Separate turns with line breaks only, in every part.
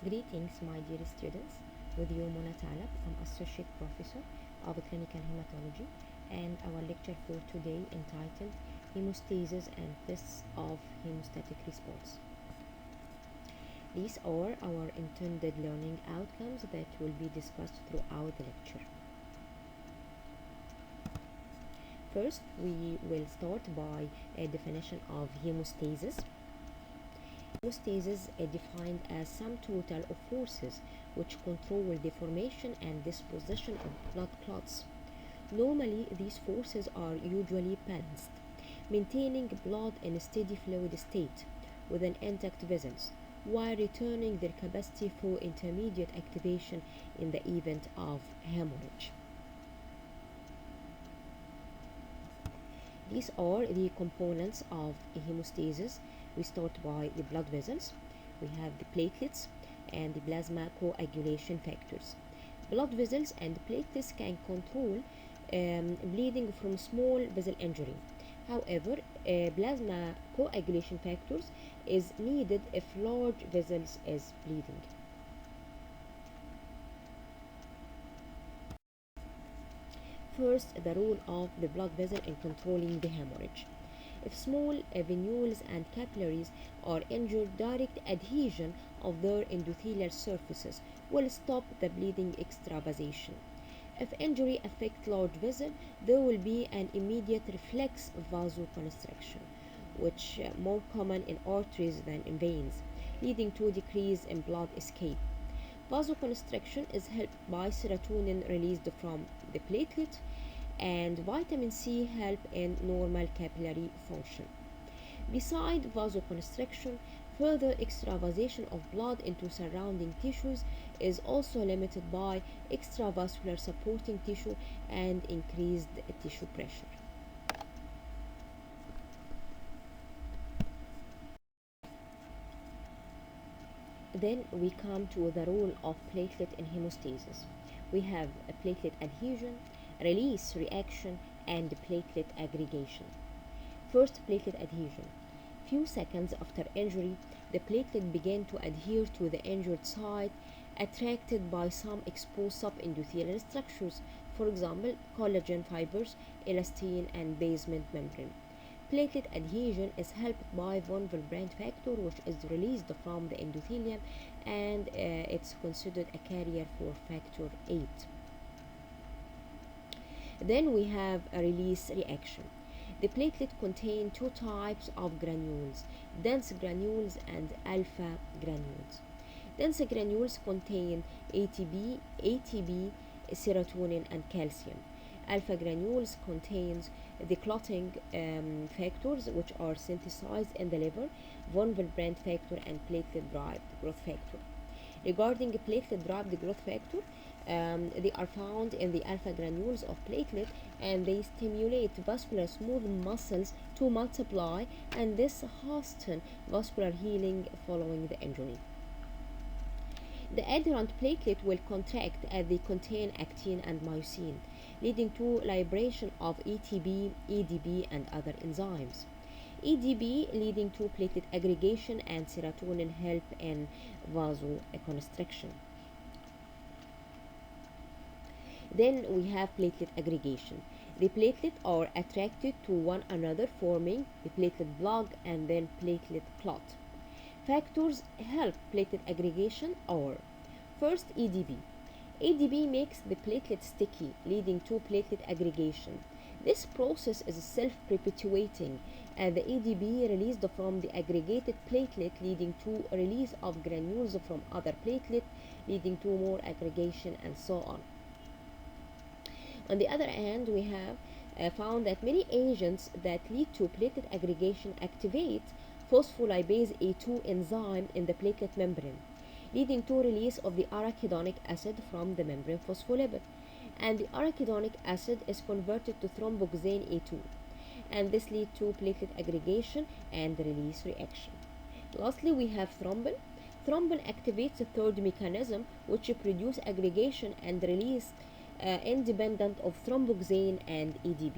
Greetings, my dear students. With you, Mona Taalab. I'm Associate Professor of Clinical Hematology, and our lecture for today entitled Hemostasis and Tests of Hemostatic Response. These are our intended learning outcomes that will be discussed throughout the lecture. First, we will start by a definition of hemostasis. Hemostasis is defined as sum total of forces which control the formation and disposition of blood clots. Normally, these forces are usually balanced, maintaining blood in a steady fluid state within intact vessels, while returning their capacity for intermediate activation in the event of hemorrhage. These are the components of hemostasis. We start by the blood vessels. We have the platelets and the plasma coagulation factors. Blood vessels and platelets can control bleeding from small vessel injury. However, plasma coagulation factors is needed if large vessels is bleeding. First, the role of the blood vessel in controlling the hemorrhage. If small venules and capillaries are injured, direct adhesion of their endothelial surfaces will stop the bleeding extravasation. If injury affects large vessel, there will be an immediate reflex vasoconstriction, which is more common in arteries than in veins, leading to decrease in blood escape. Vasoconstriction is helped by serotonin released from the platelet, and vitamin C help in normal capillary function. Besides vasoconstriction, further extravasation of blood into surrounding tissues is also limited by extravascular supporting tissue and increased tissue pressure. Then we come to the role of platelet in hemostasis. We have a platelet adhesion, release reaction, and platelet aggregation. First, platelet adhesion. Few seconds after injury, the platelet begin to adhere to the injured site, attracted by some exposed subendothelial structures, for example, collagen fibers, elastin, and basement membrane. Platelet adhesion is helped by von Willebrand factor, which is released from the endothelium, and it's considered a carrier for factor 8. Then we have a release reaction. The platelet contain two types of granules, dense granules and alpha granules. Dense granules contain ATP, serotonin, and calcium. Alpha granules contains the clotting factors, which are synthesized in the liver, von Willebrand factor, and platelet-derived growth factor. Regarding platelet-derived growth factor, they are found in the alpha granules of platelet, and they stimulate vascular smooth muscles to multiply, and this hastens vascular healing following the injury. The adherent platelet will contract as they contain actin and myosin, leading to liberation of ATP, ADP, and other enzymes. ADP leading to platelet aggregation, and serotonin help in vasoconstriction. Then we have platelet aggregation. The platelets are attracted to one another, forming the platelet plug and then platelet clot. Factors help platelet aggregation are: first, ADP. ADP makes the platelet sticky, leading to platelet aggregation. This process is self-perpetuating, and the ADP released from the aggregated platelet, leading to release of granules from other platelet, leading to more aggregation, and so on. On the other hand, we have found that many agents that lead to platelet aggregation activate phospholipase A2 enzyme in the platelet membrane, leading to release of the arachidonic acid from the membrane phospholipid, and the arachidonic acid is converted to thromboxane A2, and this leads to platelet aggregation and release reaction. Lastly, we have thrombin. Thrombin activates the third mechanism, which produces aggregation and release independent of thromboxane and ADP.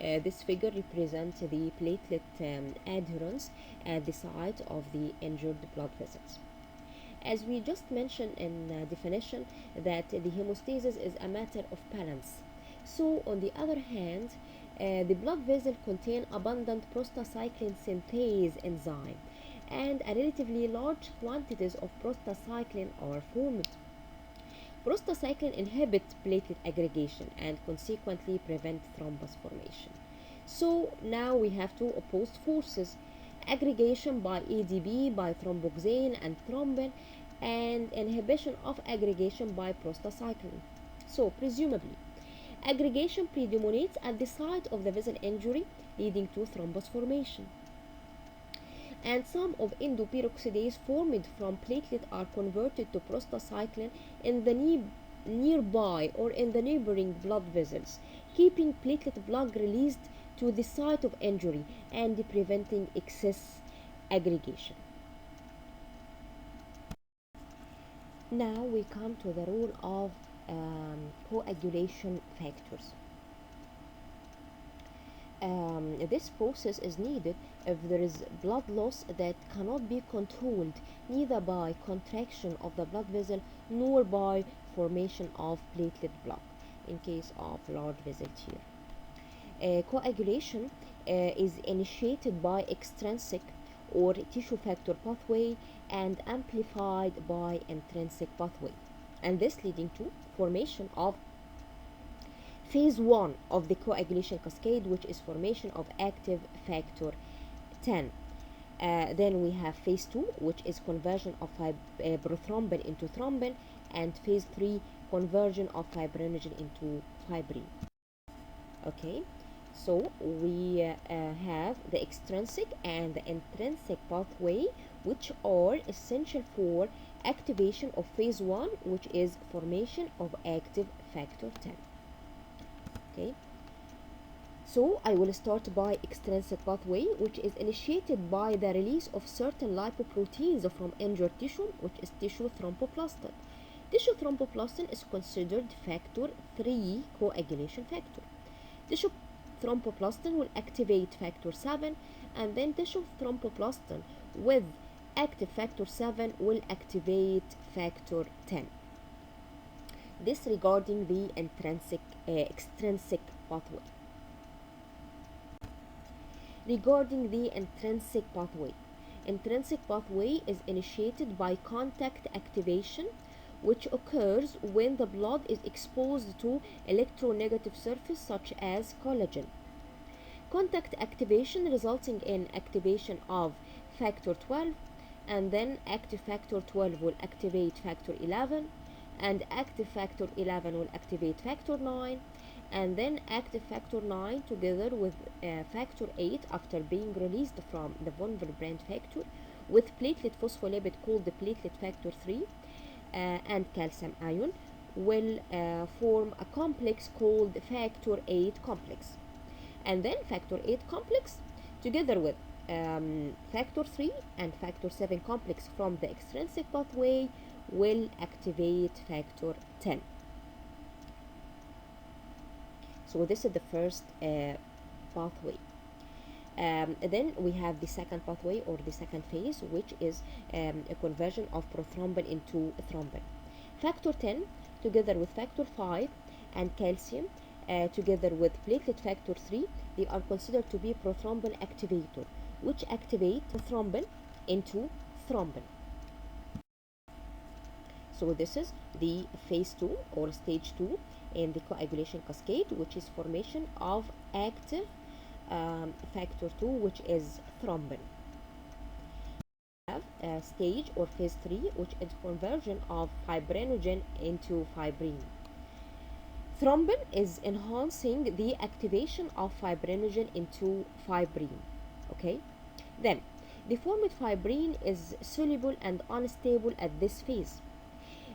This figure represents the platelet adherence at the site of the injured blood vessels. As we just mentioned in definition, that the hemostasis is a matter of balance. So, on the other hand, the blood vessel contain abundant prostacyclin synthase enzyme, and a relatively large quantities of prostacyclin are formed. Prostacyclin inhibit platelet aggregation and consequently prevent thrombus formation. So now we have two opposed forces: aggregation by ADP, by thromboxane and thrombin, and inhibition of aggregation by prostacyclin. So presumably, aggregation predominates at the site of the vessel injury, leading to thrombus formation. And some of endoperoxidase formed from platelet are converted to prostacyclin in the nearby or in the neighboring blood vessels, keeping platelet blood released to the site of injury and preventing excess aggregation. Now we come to the role of coagulation factors. This process is needed if there is blood loss that cannot be controlled neither by contraction of the blood vessel nor by formation of platelet block in case of large vessel tear. Coagulation is initiated by extrinsic or tissue factor pathway and amplified by intrinsic pathway, and this leading to formation of phase 1 of the coagulation cascade, which is formation of active factor 10. Then we have phase 2, which is conversion of prothrombin into thrombin, and phase 3, conversion of fibrinogen into fibrin. Okay, so we have the extrinsic and the intrinsic pathway, which are essential for activation of phase 1, which is formation of active factor 10. Okay, so I will start by extrinsic pathway, which is initiated by the release of certain lipoproteins from injured tissue, which is tissue thromboplastin. Tissue thromboplastin is considered factor 3 coagulation factor. Tissue thromboplastin will activate factor 7, and then tissue thromboplastin with active factor 7 will activate factor 10. This regarding the extrinsic pathway. Regarding the intrinsic pathway is initiated by contact activation, which occurs when the blood is exposed to electronegative surface such as collagen. Contact activation resulting in activation of factor 12, and then active factor 12 will activate factor 11, and active factor 11 will activate factor 9, and then active factor 9 together with factor 8 after being released from the von Willebrand factor with platelet phospholipid called the platelet factor 3 and calcium ion will form a complex called factor 8 complex, and then factor 8 complex together with factor 3 and factor 7 complex from the extrinsic pathway will activate factor 10. So this is the first pathway. Then we have the second pathway or the second phase, which is a conversion of prothrombin into thrombin. Factor 10 together with factor 5 and calcium together with platelet factor 3, they are considered to be prothrombin activator, which activate thrombin into thrombin. So this is the phase 2 or stage 2 in the coagulation cascade, which is formation of active factor 2, which is thrombin. We have stage or phase 3, which is conversion of fibrinogen into fibrin. Thrombin is enhancing the activation of fibrinogen into fibrin. Okay, then the formed fibrin is soluble and unstable at this phase.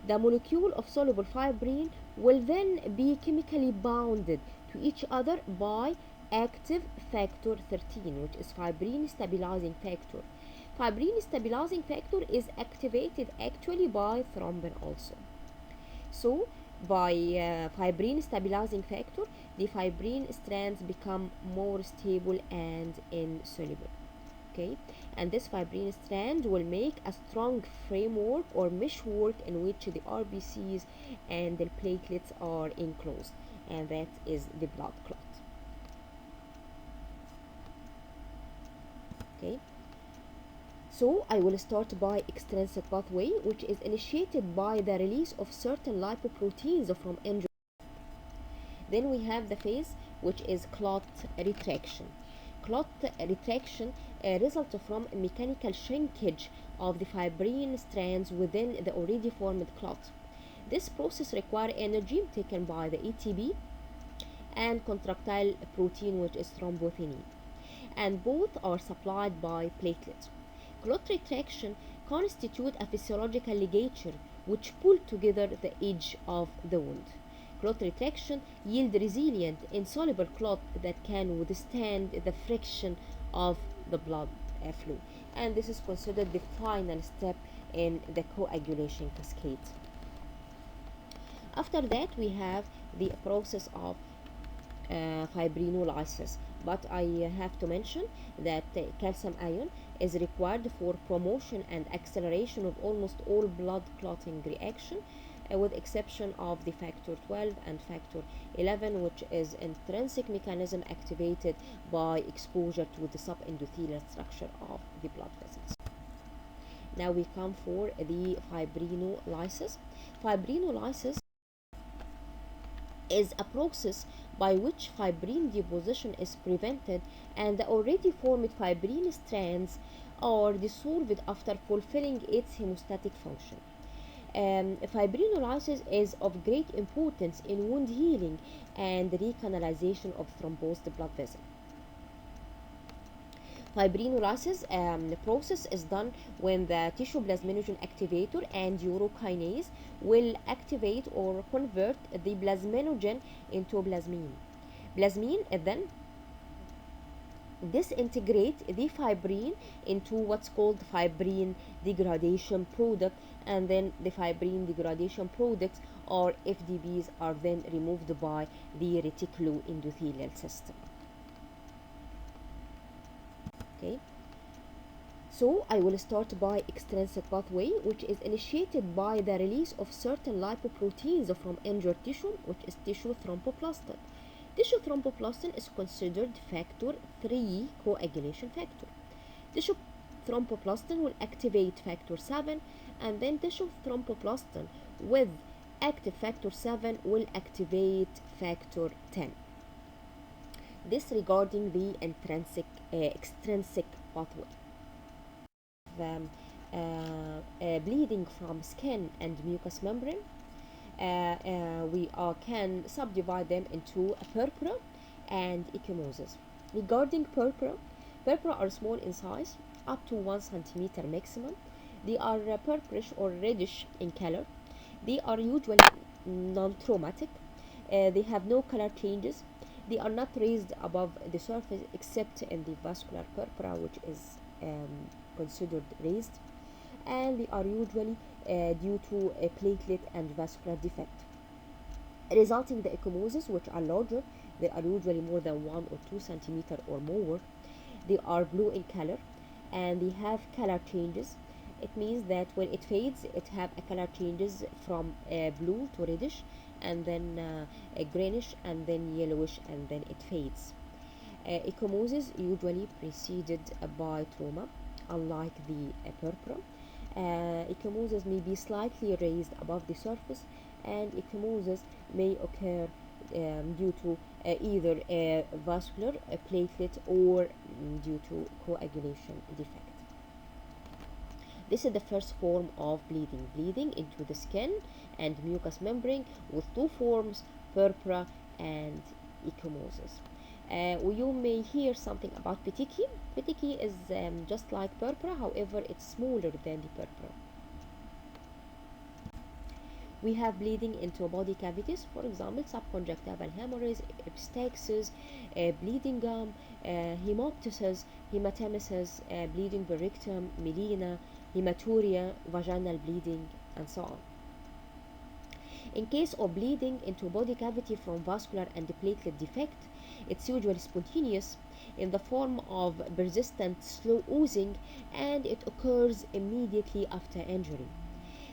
The molecule of soluble fibrin will then be chemically bounded to each other by active factor 13, which is fibrin stabilizing factor. Fibrin stabilizing factor is activated actually by thrombin also. So by fibrin stabilizing factor, the fibrin strands become more stable and insoluble. Okay, and this fibrin strand will make a strong framework or meshwork in which the RBCs and the platelets are enclosed, and that is the blood clot. Okay, so I will start by extrinsic pathway, which is initiated by the release of certain lipoproteins from injured. Then we have the phase which is clot retraction. Clot retraction results from mechanical shrinkage of the fibrin strands within the already formed clot. This process requires energy taken by the ATP and contractile protein, which is thrombothenin, and both are supplied by platelets. Clot retraction constitutes a physiological ligature which pull together the edge of the wound. Clot retraction yield resilient, insoluble clot that can withstand the friction of the blood flow, and this is considered the final step in the coagulation cascade. After that, we have the process of fibrinolysis, but I have to mention that calcium ion is required for promotion and acceleration of almost all blood clotting reaction, with exception of the factor 12 and factor 11, which is intrinsic mechanism activated by exposure to the subendothelial structure of the blood vessels. Now we come for the fibrinolysis. Fibrinolysis is a process by which fibrin deposition is prevented and the already formed fibrin strands are dissolved after fulfilling its hemostatic function. Fibrinolysis is of great importance in wound healing and recanalization of thrombosed blood vessels. Fibrinolysis process is done when the tissue plasminogen activator and urokinase will activate or convert the plasminogen into plasmine. Plasmine then disintegrate the fibrin into what's called fibrin degradation product, and then the fibrin degradation products or FDBs are then removed by the reticuloendothelial system. Okay, so I will start by extrinsic pathway, which is initiated by the release of certain lipoproteins from injured tissue, which is tissue thromboplastin. Tissue thromboplastin is considered factor 3 coagulation factor. Tissue thromboplastin will activate factor 7, and then tissue thromboplastin with active factor 7 will activate factor 10. This regarding the extrinsic pathway. Bleeding from skin and mucous membrane, we can subdivide them into purpura and ecchymosis. Regarding purpura are small in size, up to 1 centimeter maximum. They are purplish or reddish in color. They are usually non-traumatic. They have no color changes. They are not raised above the surface except in the vascular purpura, which is considered raised, and they are usually due to a platelet and vascular defect, resulting the ecchymosis, which are larger. They are usually more than 1 or 2 centimeter or more. They are blue in color, and they have color changes. It means that when it fades, it have a color changes from blue to reddish, and then greenish, and then yellowish, and then it fades. Ecchymosis usually preceded by trauma, unlike the purpura. Ecchymosis may be slightly raised above the surface, and ecchymosis may occur due to either a vascular, a platelet, or due to coagulation defect. This is the first form of bleeding into the skin and mucous membrane, with two forms, purpura and ecchymosis. You may hear something about petechiae. Petechiae is just like purpura, however it's smaller than the purpura. We have bleeding into body cavities, for example, subconjunctival hemorrhage, epistaxis, bleeding gum, hemoptysis, hematemesis, bleeding per rectum, melena, hematuria, vaginal bleeding, and so on. In case of bleeding into body cavity from vascular and platelet defect, it's usually spontaneous in the form of persistent slow oozing, and it occurs immediately after injury.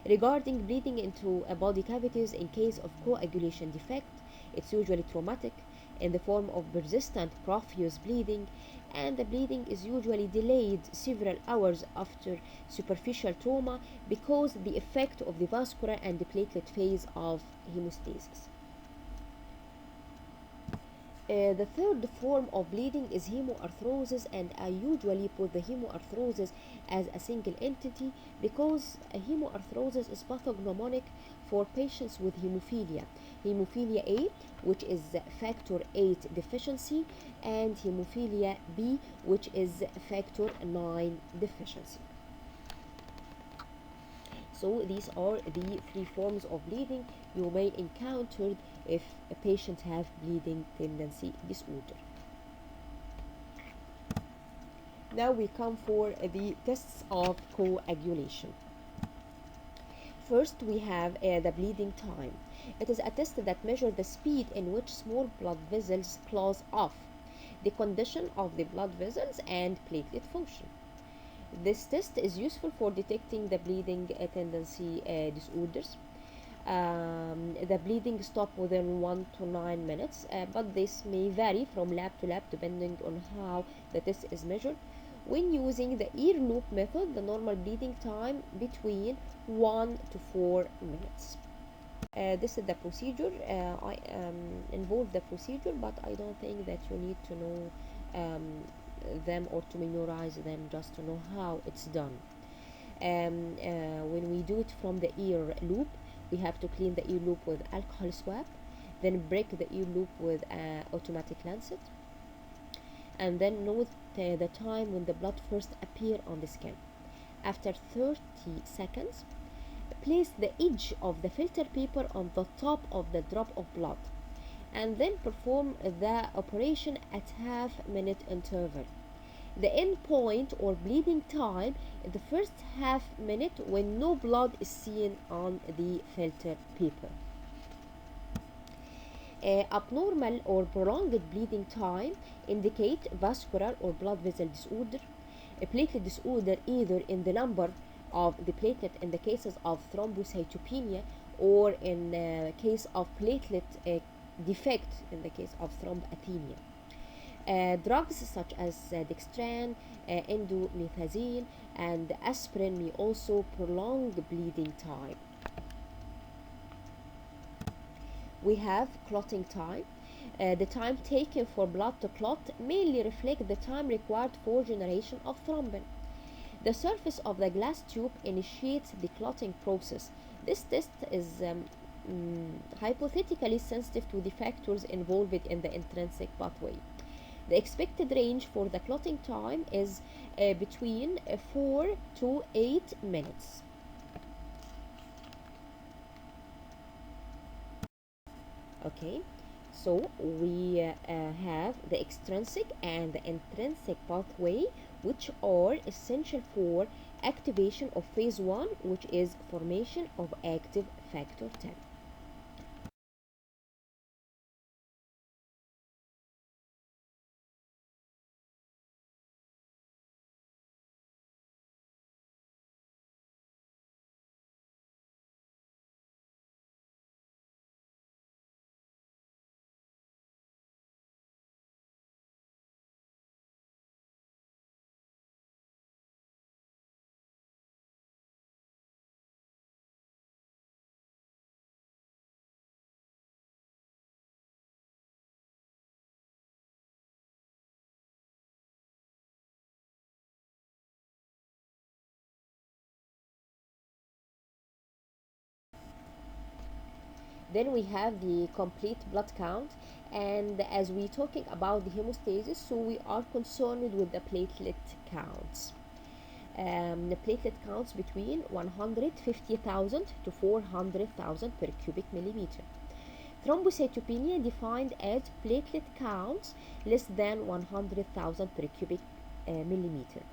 Regarding bleeding into body cavities in case of coagulation defect, it's usually traumatic in the form of persistent profuse bleeding, and the bleeding is usually delayed several hours after superficial trauma because the effect of the vascular and the platelet phase of hemostasis. The third form of bleeding is hemoarthrosis, and I usually put the hemoarthrosis as a single entity because hemoarthrosis is pathognomonic for patients with hemophilia A, which is factor 8 deficiency, and hemophilia B, which is factor 9 deficiency. So these are the three forms of bleeding you may encounter if a patient have bleeding tendency disorder. Now we come for the tests of coagulation. First, we have the bleeding time. It is a test that measures the speed in which small blood vessels close off, the condition of the blood vessels, and platelet function. This test is useful for detecting the bleeding tendency disorders. The bleeding stop within 1 to 9 minutes, but this may vary from lab to lab depending on how the test is measured. When using the ear loop method, the normal bleeding time between 1 to 4 minutes. This is the procedure. I involved the procedure, but I don't think that you need to know them or to memorize them just to know how it's done. When we do it from the ear loop, we have to clean the ear loop with alcohol swab, then break the ear loop with an automatic lancet, and then note the time when the blood first appear on the skin. After 30 seconds, place the edge of the filter paper on the top of the drop of blood, and then perform the operation at half-minute interval. The end point or bleeding time is the first half minute when no blood is seen on the filter paper. Abnormal or prolonged bleeding time indicate vascular or blood vessel disorder, a platelet disorder either in the number of the platelet in the cases of thrombocytopenia or in the case of platelet defect in the case of thrombocythemia. Drugs such as dextran, indomethacin, and aspirin may also prolong bleeding time. We have clotting time. The time taken for blood to clot mainly reflects the time required for generation of thrombin. The surface of the glass tube initiates the clotting process. This test is hypothetically sensitive to the factors involved in the intrinsic pathway. The expected range for the clotting time is between 4 to 8 minutes. Okay, so we have the extrinsic and the intrinsic pathway, which are essential for activation of phase 1, which is formation of active factor 10. Then we have the complete blood count, and as we're talking about the hemostasis, so we are concerned with the platelet counts. The platelet counts between 150,000 to 400,000 per cubic millimeter. Thrombocytopenia defined as platelet counts less than 100,000 per cubic millimeter.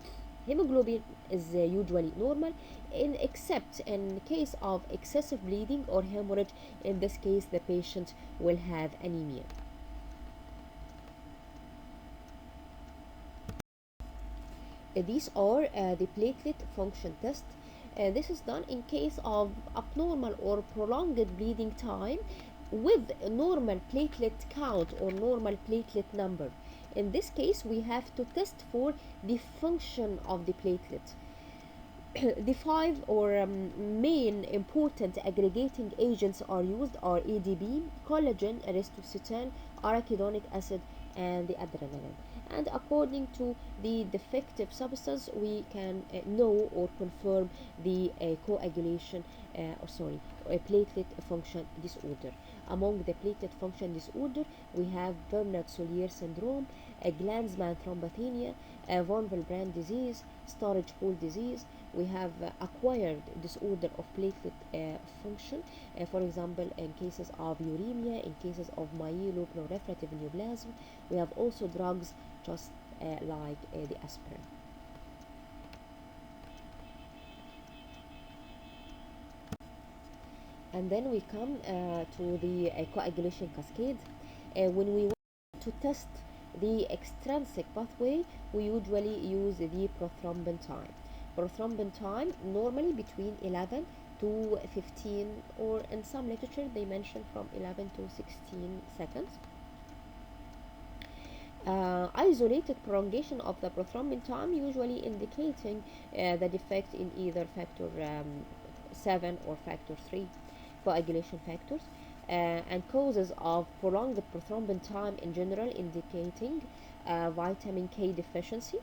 Hemoglobin is usually normal, except in case of excessive bleeding or hemorrhage. In this case, the patient will have anemia. These are the platelet function test. This is done in case of abnormal or prolonged bleeding time with normal platelet count or normal platelet number. In this case, we have to test for the function of the platelet. The five or main important aggregating agents are used are ADP, collagen, erythrocytin, arachidonic acid, and the adrenaline. And according to the defective substance, we can know or confirm the coagulation, platelet function disorder. Among the platelet function disorder, we have Bernard-Soulier syndrome, Glanzmann thrombopenia, von Willebrand disease, storage hole disease. We have acquired disorder of platelet function, for example, in cases of uremia, in cases of myeloproliferative neoplasm. We have also drugs just like the aspirin. And then we come to the coagulation cascade. When we want to test the extrinsic pathway, we usually use the prothrombin time. Prothrombin time normally between 11 to 15, or in some literature they mention from 11 to 16 seconds. Isolated prolongation of the prothrombin time usually indicating the defect in either factor 7 or factor 3 coagulation factors, and causes of prolonged prothrombin time in general indicating vitamin K deficiency,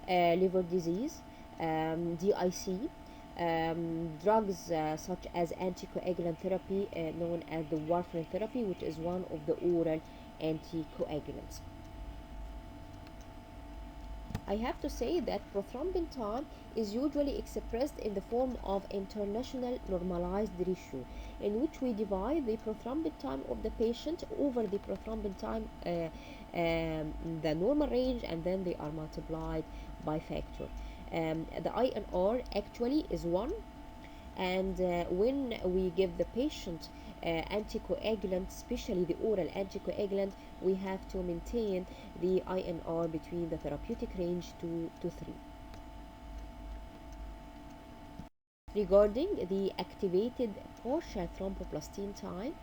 liver disease, DIC, drugs such as anticoagulant therapy known as the warfarin therapy, which is one of the oral anticoagulants. I have to say that prothrombin time is usually expressed in the form of international normalized ratio, in which we divide the prothrombin time of the patient over the prothrombin time, the normal range, and then they are multiplied by factor. The INR actually is 1, and when we give the patient anticoagulant, especially the oral anticoagulant, we have to maintain the INR between the therapeutic range 2 to 3. Regarding the activated partial thromboplastin time,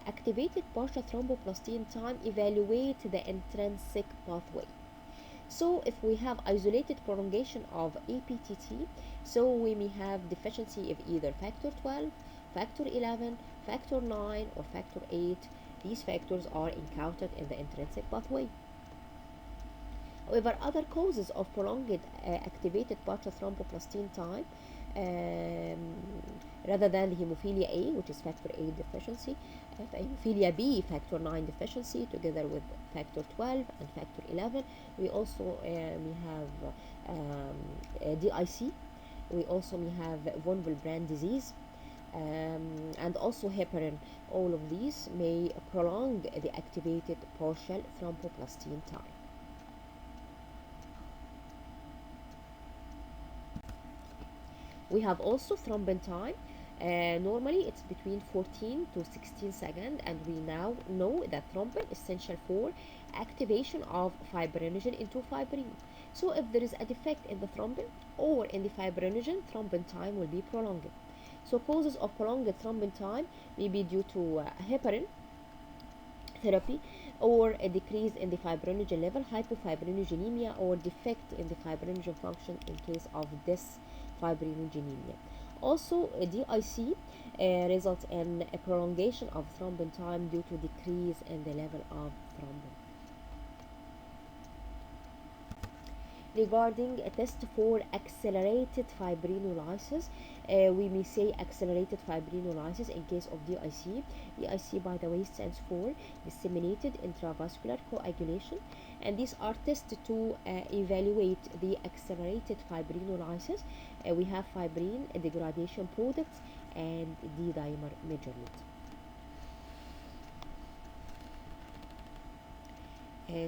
activated partial thromboplastin time evaluate the intrinsic pathway. So if we have isolated prolongation of APTT, so we may have deficiency of either factor 12, factor 11, factor 9, or factor 8. These factors are encountered in the intrinsic pathway. However, other causes of prolonged activated partial thromboplastin time, rather than the hemophilia A, which is factor 8 deficiency, hemophilia B, factor 9 deficiency, together with factor 12 and factor 11. We also may have DIC. We also may have von Willebrand disease, and also heparin. All of these may prolong the activated partial thromboplastin time. We have also thrombin time. Normally it's between 14 to 16 seconds, and we now know that thrombin is essential for activation of fibrinogen into fibrin. So if there is a defect in the thrombin or in the fibrinogen, thrombin time will be prolonged. So causes of prolonged thrombin time may be due to heparin therapy, or a decrease in the fibrinogen level, hypofibrinogenemia, or defect in the fibrinogen function in case of dysfibrinogenemia. Also, DIC results in a prolongation of thrombin time due to decrease in the level of thrombin. Regarding a test for accelerated fibrinolysis, we may say accelerated fibrinolysis in case of DIC. DIC, by the way, stands for disseminated intravascular coagulation, and these are tested to evaluate the accelerated fibrinolysis. We have fibrin degradation products and D-dimer measurement.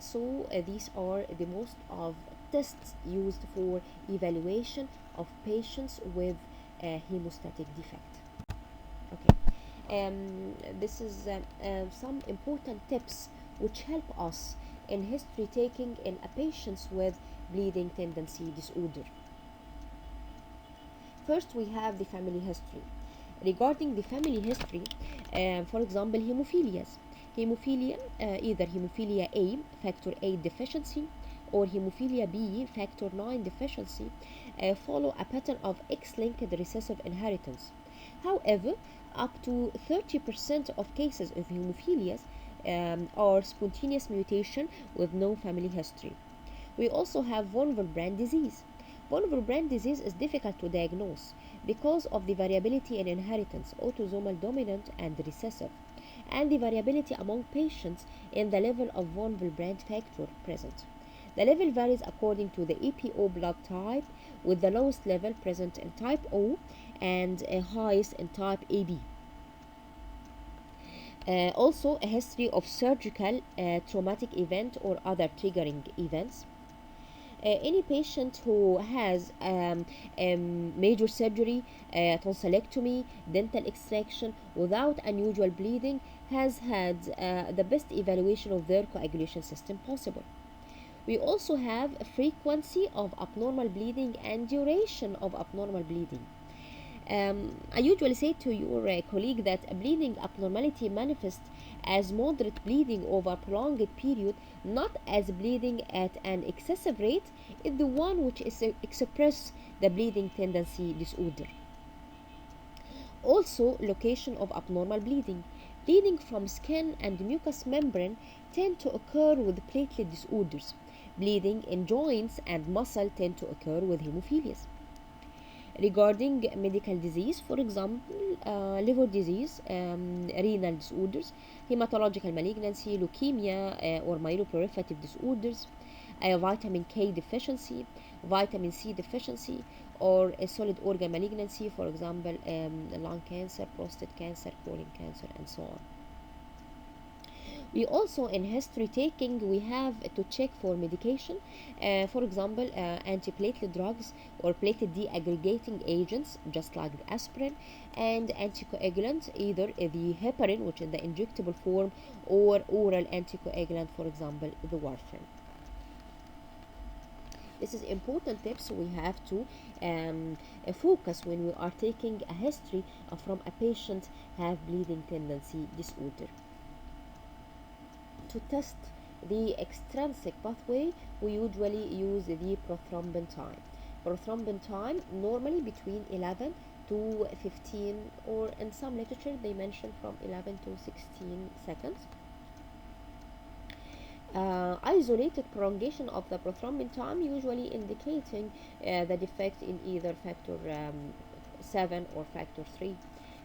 So these are the most of tests used for evaluation of patients with a hemostatic defect. Okay, this is some important tips which help us in history taking in a patients with bleeding tendency disorder. First, we have the family history. Regarding the family history, for example, hemophilias. Hemophilia, either hemophilia A, factor 8 deficiency, or hemophilia B, factor 9 deficiency, follow a pattern of X-linked recessive inheritance. However, up to 30% of cases of hemophilias are spontaneous mutation with no family history. We also have von Willebrand disease. Von Willebrand disease is difficult to diagnose because of the variability in inheritance, autosomal dominant and recessive, and the variability among patients in the level of von Willebrand factor present. The level varies according to the EPO blood type, with the lowest level present in type O and highest in type AB. Also, a history of surgical traumatic event or other triggering events. Any patient who has major surgery, tonsillectomy, dental extraction without unusual bleeding has had the best evaluation of their coagulation system possible. We also have a frequency of abnormal bleeding and duration of abnormal bleeding. I usually say to your colleague that a bleeding abnormality manifests as moderate bleeding over a prolonged period, not as bleeding at an excessive rate, is the one which expresses the bleeding tendency disorder. Also, location of abnormal bleeding. Bleeding from skin and mucous membrane tend to occur with platelet disorders. Bleeding in joints and muscle tend to occur with hemophilias. Regarding medical disease, for example, liver disease, renal disorders, hematological malignancy, leukemia, or myeloproliferative disorders, vitamin K deficiency, vitamin C deficiency, or a solid organ malignancy, for example, lung cancer, prostate cancer, colon cancer, and so on. We also, in history taking, we have to check for medication, for example, antiplatelet drugs or platelet deaggregating agents, just like the aspirin, and anticoagulant, either the heparin, which is the injectable form, or oral anticoagulant, for example, the warfarin. This is important tips we have to focus when we are taking a history from a patient have bleeding tendency disorder. To test the extrinsic pathway, we usually use the prothrombin time. Prothrombin time normally between 11 to 15, or in some literature they mention from 11 to 16 seconds. Isolated prolongation of the prothrombin time usually indicating the defect in either factor 7 or factor 3.